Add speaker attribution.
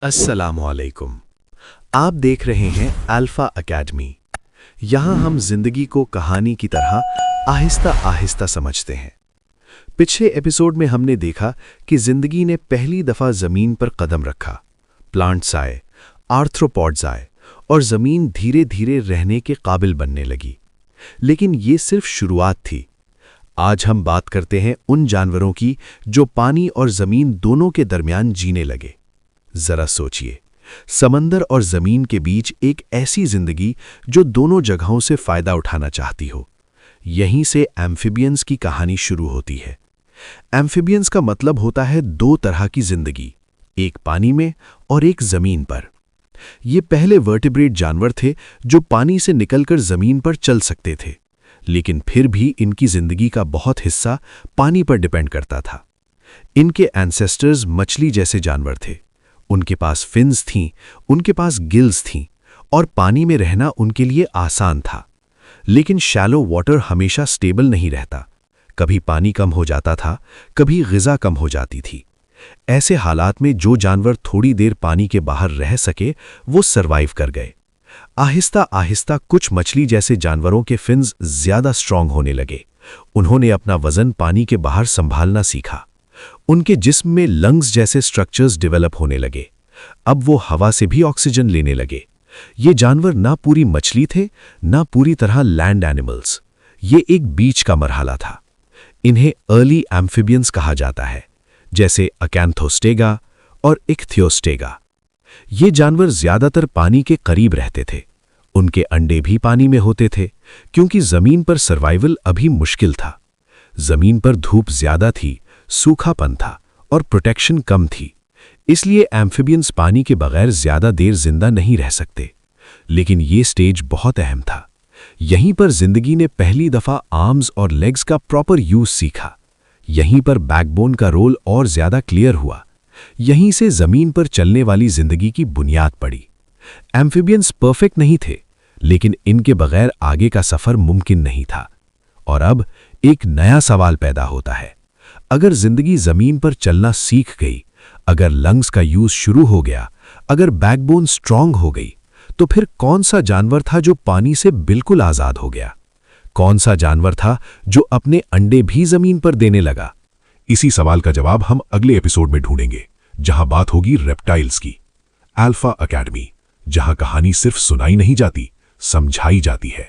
Speaker 1: अस्सलामुअलैकुम। आप देख रहे हैं अल्फा एकेडमी। यहाँ हम जिंदगी को कहानी की तरह आहिस्ता आहिस्ता समझते हैं। पिछले एपिसोड में हमने देखा कि जिंदगी ने पहली दफा जमीन पर कदम रखा। प्लांट्स आए, आर्थ्रोपॉड्स आए और जमीन धीरे धीरे रहने के काबिल बनने लगी। लेकिन ये सिर्फ शुरुआत थी। आज हम बात करते हैं उन जानवरों की जो पानी और जमीन दोनों के दरमियान जीने लगे। जरा सोचिए, समंदर और जमीन के बीच एक ऐसी जिंदगी जो दोनों जगहों से फायदा उठाना चाहती हो। यहीं से एम्फिबियंस की कहानी शुरू होती है। एम्फिबियंस का मतलब होता है दो तरह की जिंदगी, एक पानी में और एक जमीन पर। ये पहले वर्टिब्रेट जानवर थे जो पानी से निकलकर जमीन पर चल सकते थे, लेकिन फिर भी इनकी जिंदगी का बहुत हिस्सा पानी पर डिपेंड करता था। इनके एंसेस्टर्स मछली जैसे जानवर थे। उनके पास फिन्स थीं, उनके पास गिल्स थीं और पानी में रहना उनके लिए आसान था। लेकिन शैलो वाटर हमेशा स्टेबल नहीं रहता। कभी पानी कम हो जाता था, कभी ग़िज़ा कम हो जाती थी। ऐसे हालात में जो जानवर थोड़ी देर पानी के बाहर रह सके वो सरवाइव कर गए। आहिस्ता आहिस्ता कुछ मछली जैसे जानवरों के फिन्स ज्यादा स्ट्रांग होने लगे। उन्होंने अपना वजन पानी के बाहर संभालना सीखा। उनके जिस्म में लंग्स जैसे स्ट्रक्चर्स डेवलप होने लगे। अब वो हवा से भी ऑक्सीजन लेने लगे। ये जानवर ना पूरी मछली थे, ना पूरी तरह लैंड एनिमल्स। ये एक बीच का मरहला था। इन्हें अर्ली एम्फिबियंस कहा जाता है, जैसे अकैंथोस्टेगा और इक्थियोस्टेगा। ये जानवर ज्यादातर पानी के करीब रहते थे। उनके अंडे भी पानी में होते थे, क्योंकि जमीन पर सर्वाइवल अभी मुश्किल था। जमीन पर धूप ज्यादा थी, सूखापन था और प्रोटेक्शन कम थी। इसलिए एम्फिबियंस पानी के बगैर ज्यादा देर जिंदा नहीं रह सकते। लेकिन ये स्टेज बहुत अहम था। यहीं पर जिंदगी ने पहली दफा आर्म्स और लेग्स का प्रॉपर यूज सीखा। यहीं पर बैकबोन का रोल और ज्यादा क्लियर हुआ। यहीं से जमीन पर चलने वाली जिंदगी की बुनियाद पड़ी। एम्फिबियंस परफेक्ट नहीं थे, लेकिन इनके बगैर आगे का सफर मुमकिन नहीं था। और अब एक नया सवाल पैदा होता है। अगर जिंदगी जमीन पर चलना सीख गई, अगर लंग्स का यूज शुरू हो गया, अगर बैकबोन स्ट्रांग हो गई, तो फिर कौन सा जानवर था जो पानी से बिल्कुल आजाद हो गया? कौन सा जानवर था जो अपने अंडे भी जमीन पर देने लगा?
Speaker 2: इसी सवाल का जवाब हम अगले एपिसोड में ढूंढेंगे, जहां बात होगी रेप्टाइल्स की। अल्फा एकेडमी, जहां कहानी सिर्फ सुनाई नहीं जाती, समझाई जाती है।